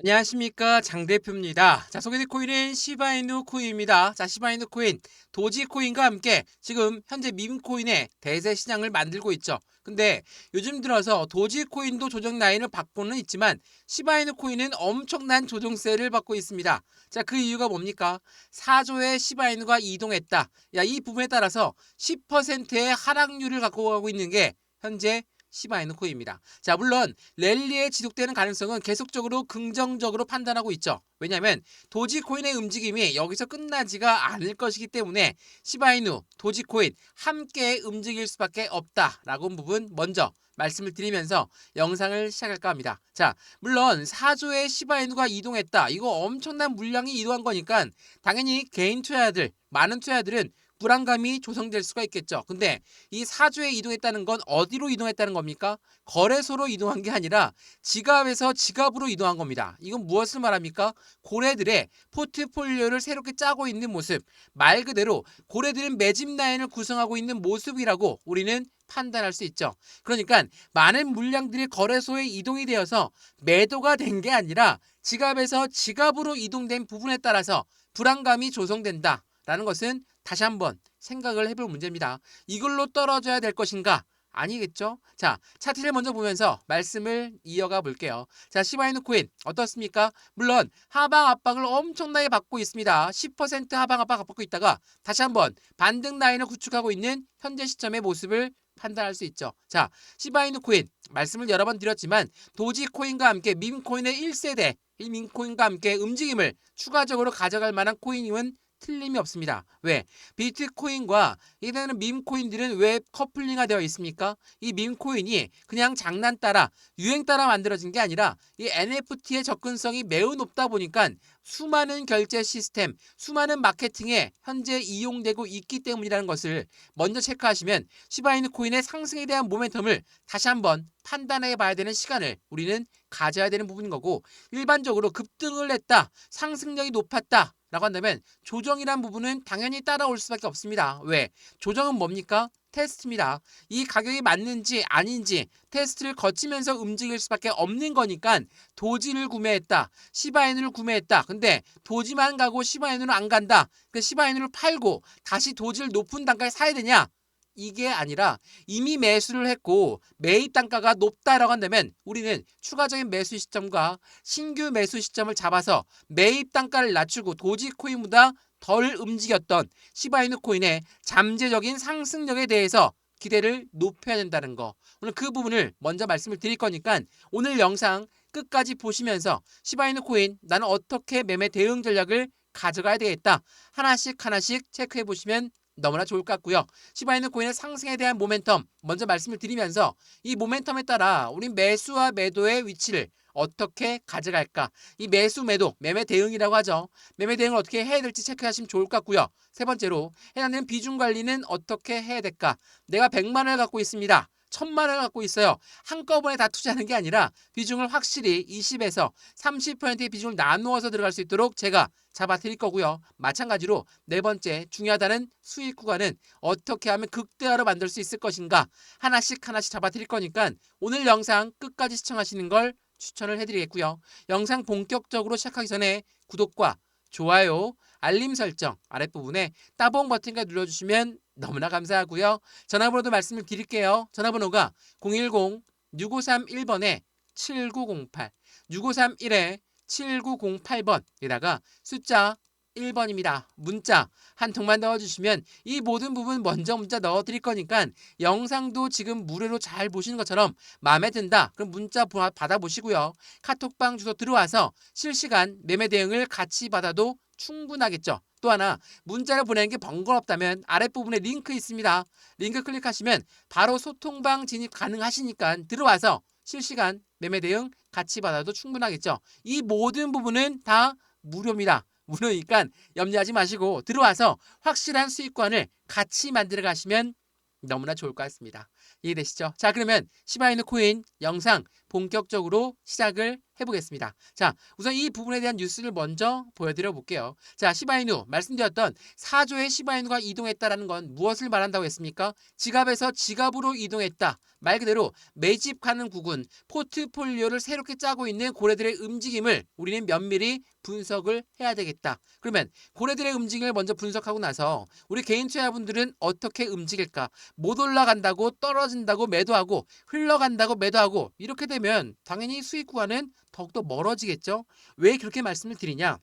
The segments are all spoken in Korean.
안녕하십니까, 장 대표입니다. 자, 소개될 코인은 시바이누 코인입니다. 자, 시바이누 코인, 도지 코인과 함께 지금 현재 밈 코인의 대세 시장을 만들고 있죠. 근데 요즘 들어서 도지 코인도 조정 라인을 받고는 있지만 시바이누 코인은 엄청난 조정세를 받고 있습니다. 자, 그 이유가 뭡니까? 4조의 시바이누가 이동했다. 야, 이 부분에 따라서 10%의 하락률을 갖고 가고 있는 게 현재 시바이누 코인입니다. 자, 물론 랠리에 지속되는 가능성은 계속적으로 긍정적으로 판단하고 있죠. 왜냐하면 도지코인의 움직임이 여기서 끝나지가 않을 것이기 때문에 시바이누, 도지코인 함께 움직일 수밖에 없다라고 한 부분 먼저 말씀을 드리면서 영상을 시작할까 합니다. 자, 물론 4조의 시바이누가 이동했다. 이거 엄청난 물량이 이동한 거니까 당연히 개인 투자자들, 많은 투자자들은 불안감이 조성될 수가 있겠죠. 근데 이 4조에 이동했다는 건 어디로 이동했다는 겁니까? 거래소로 이동한 게 아니라 지갑에서 지갑으로 이동한 겁니다. 이건 무엇을 말합니까? 고래들의 포트폴리오를 새롭게 짜고 있는 모습, 말 그대로 고래들은 매집 라인을 구성하고 있는 모습이라고 우리는 판단할 수 있죠. 그러니까 많은 물량들이 거래소에 이동이 되어서 매도가 된 게 아니라 지갑에서 지갑으로 이동된 부분에 따라서 불안감이 조성된다라는 것은 다시 한번 생각을 해볼 문제입니다. 이걸로 떨어져야 될 것인가? 아니겠죠? 자, 차트를 먼저 보면서 말씀을 이어가 볼게요. 자, 시바이누 코인 어떻습니까? 물론 하방 압박을 엄청나게 받고 있습니다. 10% 하방 압박 받고 있다가 다시 한번 반등 라인을 구축하고 있는 현재 시점의 모습을 판단할 수 있죠. 자, 시바이누 코인 말씀을 여러 번 드렸지만 도지 코인과 함께 밈 코인의 1세대 이 밈 코인과 함께 움직임을 추가적으로 가져갈 만한 코인은 틀림이 없습니다. 왜? 비트코인과 이다는 밈코인들은 왜 커플링화 되어 있습니까? 이 밈코인이 그냥 장난 따라 유행 따라 만들어진 게 아니라 이 NFT의 접근성이 매우 높다 보니까 수많은 결제 시스템, 수많은 마케팅에 현재 이용되고 있기 때문이라는 것을 먼저 체크하시면 시바이누 코인의 상승에 대한 모멘텀을 다시 한번 판단해 봐야 되는 시간을 우리는 가져야 되는 부분인 거고, 일반적으로 급등을 했다, 상승력이 높았다 라고 한다면 조정이란 부분은 당연히 따라올 수밖에 없습니다. 왜? 조정은 뭡니까? 테스트입니다. 이 가격이 맞는지 아닌지 테스트를 거치면서 움직일 수밖에 없는 거니까 도지를 구매했다, 시바이누를 구매했다. 근데 도지만 가고 시바이누는 안 간다. 그 시바이누를 팔고 다시 도지를 높은 단가에 사야 되냐? 이게 아니라 이미 매수를 했고 매입 단가가 높다라고 한다면 우리는 추가적인 매수 시점과 신규 매수 시점을 잡아서 매입 단가를 낮추고 도지코인보다 덜 움직였던 시바이누 코인의 잠재적인 상승력에 대해서 기대를 높여야 된다는 거, 오늘 그 부분을 먼저 말씀을 드릴 거니까 오늘 영상 끝까지 보시면서 시바이누 코인 나는 어떻게 매매 대응 전략을 가져가야 되겠다 하나씩 하나씩 체크해 보시면 너무나 좋을 것 같고요. 시바이누 코인의 상승에 대한 모멘텀 먼저 말씀을 드리면서 이 모멘텀에 따라 우리 매수와 매도의 위치를 어떻게 가져갈까? 이 매수 매도, 매매 대응이라고 하죠. 매매 대응을 어떻게 해야 될지 체크하시면 좋을 것 같고요. 세 번째로 해당되는 비중 관리는 어떻게 해야 될까? 내가 100만 원을 갖고 있습니다. 1000만 원을 갖고 있어요. 한꺼번에 다 투자하는 게 아니라 비중을 확실히 20에서 30%의 비중을 나누어서 들어갈 수 있도록 제가 잡아 드릴 거고요. 마찬가지로 네 번째 중요하다는 수익 구간은 어떻게 하면 극대화로 만들 수 있을 것인가 하나씩 하나씩 잡아 드릴 거니까 오늘 영상 끝까지 시청하시는 걸 추천을 해드리겠고요. 영상 본격적으로 시작하기 전에 구독과 좋아요, 알림 설정 아랫부분에 따봉 버튼까지 눌러주시면 너무나 감사하고요. 전화번호도 말씀을 드릴게요. 전화번호가 010-6531번에 7908, 6531에 7908번에다가 숫자 1번입니다. 문자 한 통만 넣어주시면 이 모든 부분 먼저 문자 넣어드릴 거니까 영상도 지금 무료로 잘 보시는 것처럼 마음에 든다, 그럼 문자 받아보시고요. 카톡방 주소 들어와서 실시간 매매 대응을 같이 받아도 충분하겠죠. 또 하나 문자를 보내는 게 번거롭다면 아랫부분에 링크 있습니다. 링크 클릭하시면 바로 소통방 진입 가능하시니까 들어와서 실시간 매매 대응 같이 받아도 충분하겠죠. 이 모든 부분은 다 무료입니다. 무료니까 염려하지 마시고 들어와서 확실한 수익관을 같이 만들어 가시면 너무나 좋을 것 같습니다. 이해되시죠? 자, 그러면 시바이누 코인 영상 본격적으로 시작을 해보겠습니다. 자, 우선 이 부분에 대한 뉴스를 먼저 보여드려 볼게요. 자, 시바이누 말씀드렸던 4조의 시바이누가 이동했다라는 건 무엇을 말한다고 했습니까? 지갑에서 지갑으로 이동했다. 말 그대로 매집하는 구군, 포트폴리오를 새롭게 짜고 있는 고래들의 움직임을 우리는 면밀히 분석을 해야 되겠다. 그러면 고래들의 움직임을 먼저 분석하고 나서 우리 개인 투자자분들은 어떻게 움직일까? 못 올라간다고 떨어진다고 매도하고 흘러간다고 매도하고 이렇게 되면 당연히 수익 구간은 더욱더 멀어지겠죠. 왜 그렇게 말씀을 드리냐?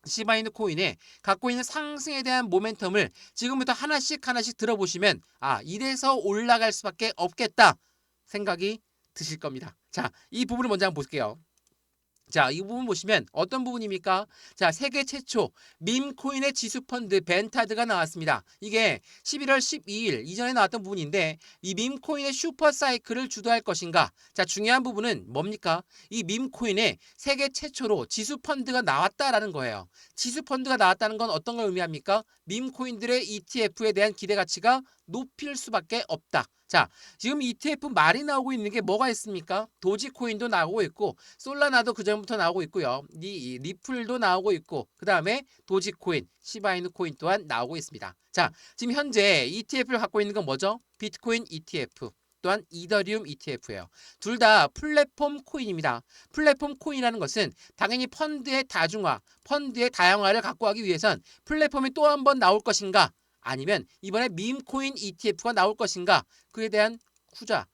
시바이누 코인에 갖고 있는 상승에 대한 모멘텀을 지금부터 하나씩 들어보시면 이래서 올라갈 수밖에 없겠다 생각이 드실 겁니다. 자, 이 부분을 먼저 한번 볼게요. 자, 이 부분 보시면 어떤 부분입니까? 자, 세계 최초 밈코인의 지수펀드 벤타드가 나왔습니다. 이게 11월 12일 이전에 나왔던 부분인데 이 밈코인의 슈퍼사이클을 주도할 것인가? 자, 중요한 부분은 뭡니까? 이 밈코인의 세계 최초로 지수펀드가 나왔다라는 거예요. 지수펀드가 나왔다는 건 어떤 걸 의미합니까? 밈코인들의 ETF에 대한 기대 가치가 높일 수밖에 없다. 자, 지금 ETF 말이 나오고 있는 게 뭐가 있습니까? 도지코인도 나오고 있고 솔라나도 그전부터 나오고 있고요. 리플도 나오고 있고 그 다음에 도지코인, 시바이누 코인 또한 나오고 있습니다. 자, 지금 현재 ETF를 갖고 있는 건 뭐죠? 비트코인 ETF 또한 이더리움 ETF예요. 둘 다 플랫폼 코인입니다. 플랫폼 코인이라는 것은 당연히 펀드의 다중화, 펀드의 다양화를 갖고 하기 위해선 플랫폼이 또 한 번 나올 것인가? 아니면 이번에 밈코인 ETF가 나올 것인가? 그에 대한 후자,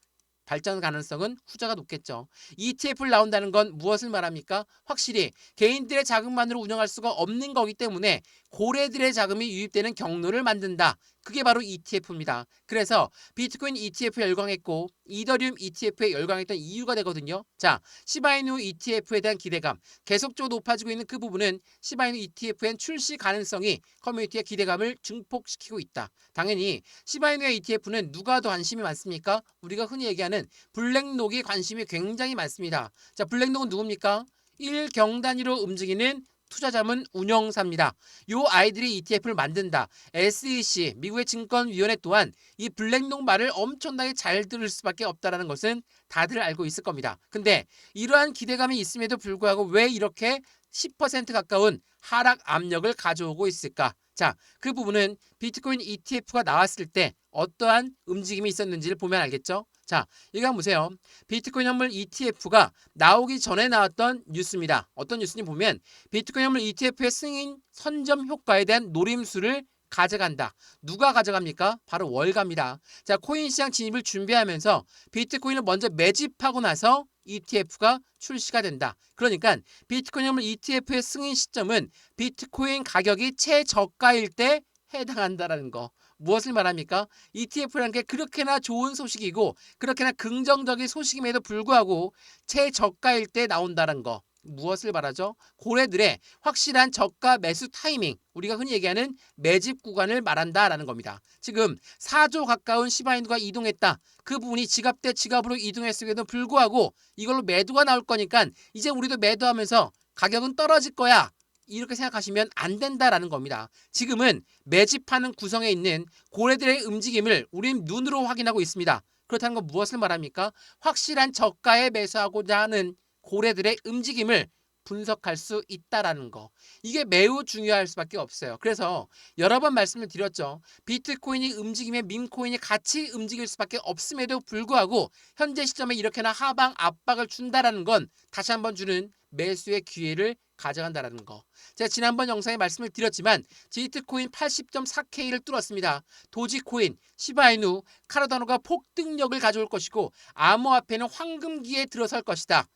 발전 가능성은 후자가 높겠죠. ETF를 나온다는 건 무엇을 말합니까? 확실히 개인들의 자금만으로 운영할 수가 없는 거기 때문에 고래들의 자금이 유입되는 경로를 만든다. 그게 바로 ETF입니다. 그래서 비트코인 ETF에 열광했고 이더리움 ETF에 열광했던 이유가 되거든요. 자, 시바이누 ETF에 대한 기대감 계속적으로 높아지고 있는 그 부분은 시바이누 ETF엔 출시 가능성이 커뮤니티의 기대감을 증폭시키고 있다. 당연히 시바이누의 ETF는 누가 더 관심이 많습니까? 우리가 흔히 얘기하는 블랙록이 관심이 굉장히 많습니다. 자, 블랙록은 누굽니까? 1경 단위로 움직이는 투자자문 운영사입니다. 요 아이들이 ETF를 만든다. SEC, 미국의 증권위원회 또한 이 블랙록 말을 엄청나게 잘 들을 수밖에 없다는 것은 다들 알고 있을 겁니다. 근데 이러한 기대감이 있음에도 불구하고 왜 이렇게 10% 가까운 하락 압력을 가져오고 있을까? 자, 그 부분은 비트코인 ETF가 나왔을 때 어떠한 움직임이 있었는지를 보면 알겠죠? 자, 이거 한번 보세요. 비트코인 현물 ETF가 나오기 전에 나왔던 뉴스입니다. 어떤 뉴스인지 보면 비트코인 현물 ETF의 승인 선점 효과에 대한 노림수를 가져간다. 누가 가져갑니까? 바로 월가입니다. 자, 코인 시장 진입을 준비하면서 비트코인을 먼저 매집하고 나서 ETF가 출시가 된다. 그러니까 비트코인 현물 ETF의 승인 시점은 비트코인 가격이 최저가일 때 해당한다라는 거. 무엇을 말합니까? ETF라는 게 그렇게나 좋은 소식이고 그렇게나 긍정적인 소식임에도 불구하고 최저가일 때 나온다는 거. 무엇을 말하죠? 고래들의 확실한 저가 매수 타이밍, 우리가 흔히 얘기하는 매집 구간을 말한다라는 겁니다. 지금 4조 가까운 시바이누가 이동했다. 그 부분이 지갑 대 지갑으로 이동했음에도 불구하고 이걸로 매도가 나올 거니까 이제 우리도 매도하면서 가격은 떨어질 거야. 이렇게 생각하시면 안 된다라는 겁니다. 지금은 매집하는 구성에 있는 고래들의 움직임을 우린 눈으로 확인하고 있습니다. 그렇다는 건 무엇을 말합니까? 확실한 저가에 매수하고자 하는 고래들의 움직임을 분석할 수 있다라는 거. 이게 매우 중요할 수밖에 없어요. 그래서 여러 번 말씀을 드렸죠. 비트코인이 움직임에 밈코인이 같이 움직일 수밖에 없음에도 불구하고 현재 시점에 이렇게나 하방 압박을 준다라는 건 다시 한번 주는 매수의 기회를 가져간다라는 거. 제가 지난번 영상에 말씀을 드렸지만 비트코인 80.4K를 뚫었습니다. 도지코인, 시바이누, 카르다노가 폭등력을 가져올 것이고 암호화폐는 황금기에 들어설 것이다.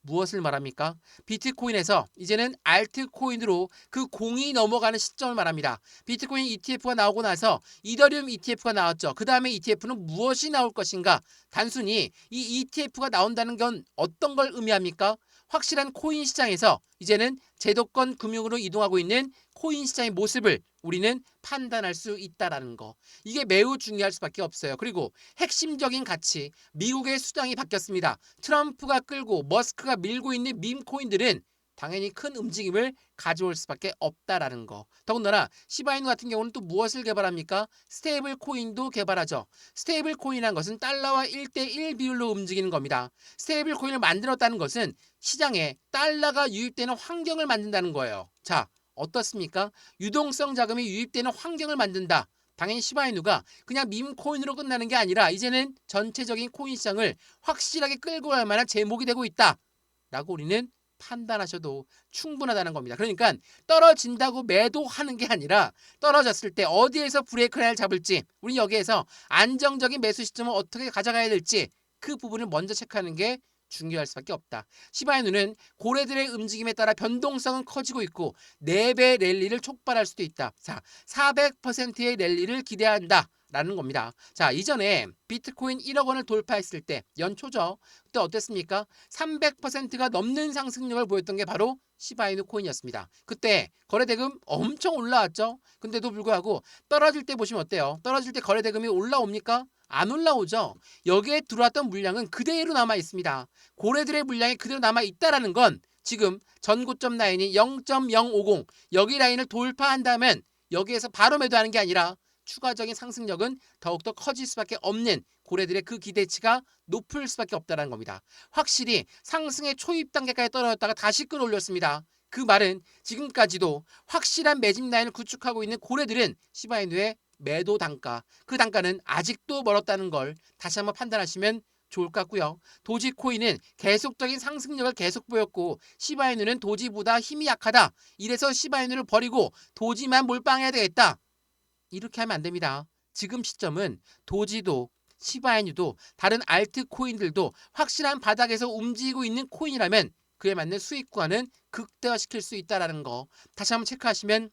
무엇을 말합니까? 비트코인에서 이제는 알트코인으로 그 공이 넘어가는 시점을 말합니다. 비트코인 ETF가 나오고 나서 이더리움 ETF가 나왔죠. 그 다음에 ETF는 무엇이 나올 것인가? 단순히 이 ETF가 나온다는 건 어떤 걸 의미합니까? 확실한 코인 시장에서 이제는 제도권 금융으로 이동하고 있는 코인 시장의 모습을 우리는 판단할 수 있다라는 거. 이게 매우 중요할 수밖에 없어요. 그리고 핵심적인 가치, 미국의 수장이 바뀌었습니다. 트럼프가 끌고 머스크가 밀고 있는 밈코인들은 당연히 큰 움직임을 가져올 수밖에 없다라는 거. 더군다나 시바이누 같은 경우는 또 무엇을 개발합니까? 스테이블 코인도 개발하죠. 스테이블 코인이라는 것은 달러와 1대1 비율로 움직이는 겁니다. 스테이블 코인을 만들었다는 것은 시장에 달러가 유입되는 환경을 만든다는 거예요. 자, 어떻습니까? 유동성 자금이 유입되는 환경을 만든다. 당연히 시바이누가 그냥 밈 코인으로 끝나는 게 아니라 이제는 전체적인 코인 시장을 확실하게 끌고 갈 만한 제목이 되고 있다. 라고 우리는 판단하셔도 충분하다는 겁니다. 그러니까 떨어진다고 매도하는 게 아니라 떨어졌을 때 어디에서 브레이크 라인을 잡을지, 우리 여기에서 안정적인 매수 시점을 어떻게 가져가야 될지 그 부분을 먼저 체크하는 게 중요할 수밖에 없다. 시바이누는 고래들의 움직임에 따라 변동성은 커지고 있고 4배 랠리를 촉발할 수도 있다. 자, 400%의 랠리를 기대한다. 라는 겁니다. 자, 이전에 비트코인 1억 원을 돌파했을 때 연초죠. 그때 어땠습니까? 300%가 넘는 상승력을 보였던 게 바로 시바이누 코인이었습니다. 그때 거래대금 엄청 올라왔죠. 근데도 불구하고 떨어질 때 보시면 어때요? 떨어질 때 거래대금이 올라옵니까? 안 올라오죠. 여기에 들어왔던 물량은 그대로 남아 있습니다. 고래들의 물량이 그대로 남아 있다라는 건 지금 전고점 라인이 0.050 여기 라인을 돌파한다면 여기에서 바로 매도하는 게 아니라 추가적인 상승력은 더욱더 커질 수밖에 없는 고래들의 그 기대치가 높을 수밖에 없다는 겁니다. 확실히 상승의 초입 단계까지 떨어졌다가 다시 끌어올렸습니다. 그 말은 지금까지도 확실한 매집 라인을 구축하고 있는 고래들은 시바이누의 매도 단가, 그 단가는 아직도 멀었다는 걸 다시 한번 판단하시면 좋을 것 같고요. 도지코인은 계속적인 상승력을 계속 보였고 시바이누는 도지보다 힘이 약하다. 이래서 시바이누를 버리고 도지만 몰빵해야 되겠다. 이렇게 하면 안 됩니다. 지금 시점은 도지도 시바이누도 다른 알트코인들도 확실한 바닥에서 움직이고 있는 코인이라면 그에 맞는 수익 구간은 극대화시킬 수 있다는 거 다시 한번 체크하시면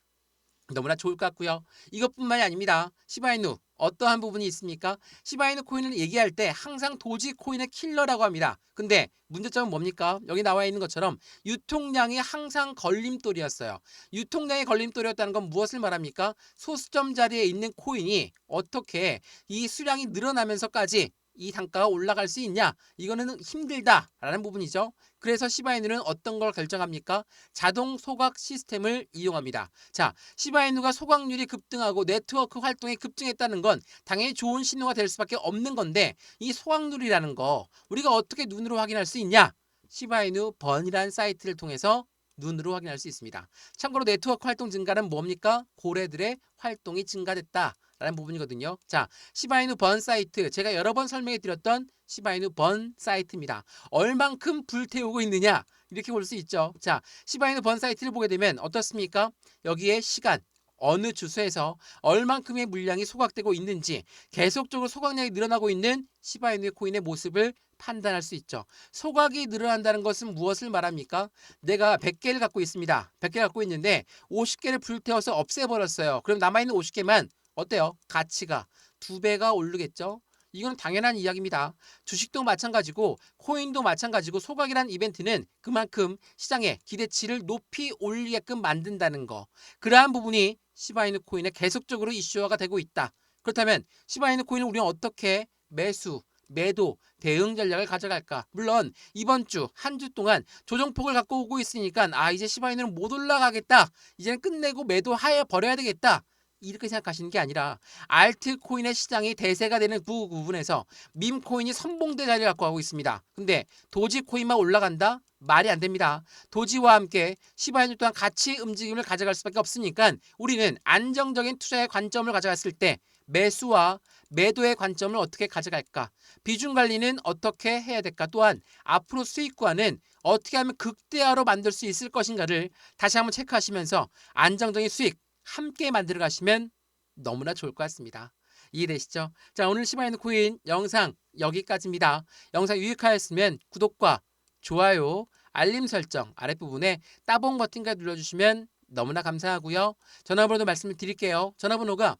너무나 좋을 것 같고요. 이것뿐만이 아닙니다. 시바이누 어떠한 부분이 있습니까? 시바이누 코인을 얘기할 때 항상 도지 코인의 킬러라고 합니다. 근데 문제점은 뭡니까? 여기 나와 있는 것처럼 유통량이 항상 걸림돌이었어요. 유통량이 걸림돌이었다는 건 무엇을 말합니까? 소수점 자리에 있는 코인이 어떻게 이 수량이 늘어나면서까지 이 단가가 올라갈 수 있냐? 이거는 힘들다라는 부분이죠. 그래서 시바이누는 어떤 걸 결정합니까? 자동 소각 시스템을 이용합니다. 자, 시바이누가 소각률이 급등하고 네트워크 활동이 급증했다는 건 당연히 좋은 신호가 될 수밖에 없는 건데 이 소각률이라는 거 우리가 어떻게 눈으로 확인할 수 있냐? 시바이누 번이라는 사이트를 통해서 눈으로 확인할 수 있습니다. 참고로 네트워크 활동 증가는 뭡니까? 고래들의 활동이 증가됐다. 라는 부분이거든요. 자, 시바이누 번 사이트 제가 여러 번 설명해 드렸던 시바이누 번 사이트입니다. 얼만큼 불태우고 있느냐 이렇게 볼 수 있죠. 자, 시바이누 번 사이트를 보게 되면 어떻습니까? 여기에 시간 어느 주소에서 얼만큼의 물량이 소각되고 있는지 계속적으로 소각량이 늘어나고 있는 시바이누 코인의 모습을 판단할 수 있죠. 소각이 늘어난다는 것은 무엇을 말합니까? 내가 100개를 갖고 있습니다. 100개 갖고 있는데 50개를 불태워서 없애버렸어요. 그럼 남아있는 50개만 어때요? 가치가 2배가 오르겠죠? 이건 당연한 이야기입니다. 주식도 마찬가지고 코인도 마찬가지고 소각이라는 이벤트는 그만큼 시장의 기대치를 높이 올리게끔 만든다는 거. 그러한 부분이 시바이누 코인에 계속적으로 이슈화가 되고 있다. 그렇다면 시바이누 코인을 우리는 어떻게 매수, 매도, 대응 전략을 가져갈까? 물론 이번 주, 한 주 동안 조정폭을 갖고 오고 있으니까 이제 시바이누는 못 올라가겠다. 이제는 끝내고 매도하여 버려야 되겠다. 이렇게 생각하시는 게 아니라 알트코인의 시장이 대세가 되는 그 부분에서 밈코인이 선봉대 자리를 갖고 가고 있습니다. 근데 도지코인만 올라간다? 말이 안 됩니다. 도지와 함께 시바이누 또한 같이 움직임을 가져갈 수밖에 없으니까 우리는 안정적인 투자의 관점을 가져갔을 때 매수와 매도의 관점을 어떻게 가져갈까? 비중 관리는 어떻게 해야 될까? 또한 앞으로 수익 구간은 어떻게 하면 극대화로 만들 수 있을 것인가를 다시 한번 체크하시면서 안정적인 수익 함께 만들어 가시면 너무나 좋을 것 같습니다. 이해되시죠? 자, 오늘 시바이누 코인 영상 여기까지입니다. 영상 유익하였으면 구독과 좋아요, 알림 설정 아랫부분에 따봉 버튼까지 눌러주시면 너무나 감사하고요. 전화번호도 말씀을 드릴게요. 전화번호가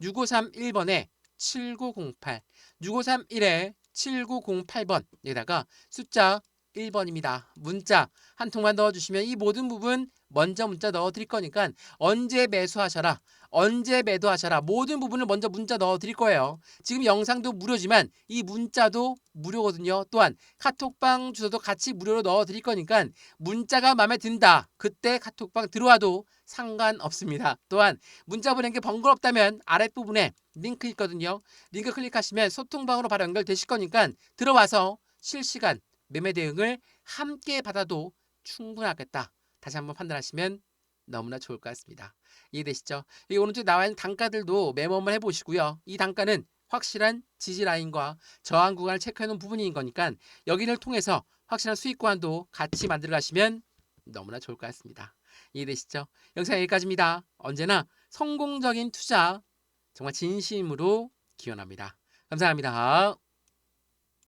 010-6531번에 7908 6531에 7908번 여기다가 숫자 1번입니다. 문자 한 통만 넣어주시면 이 모든 부분 먼저 문자 넣어드릴 거니까 언제 매수하셔라, 언제 매도하셔라. 모든 부분을 먼저 문자 넣어 드릴 거예요. 지금 영상도 무료지만 이 문자도 무료거든요. 또한 카톡방 주소도 같이 무료로 넣어 드릴 거니까 문자가 마음에 든다. 그때 카톡방 들어와도 상관없습니다. 또한 문자 보낸 게 번거롭다면 아랫부분에 링크 있거든요. 링크 클릭하시면 소통방으로 바로 연결되실 거니까 들어와서 실시간 매매 대응을 함께 받아도 충분하겠다. 다시 한번 판단하시면 너무나 좋을 것 같습니다. 이해되시죠? 이 오른쪽에 나와 있는 단가들도 메모 한번 해보시고요. 이 단가는 확실한 지지 라인과 저항 구간을 체크해 놓은 부분인 거니까 여기를 통해서 확실한 수익 구간도 같이 만들어 가시면 너무나 좋을 것 같습니다. 이해되시죠? 영상 여기까지입니다. 언제나 성공적인 투자 정말 진심으로 기원합니다. 감사합니다.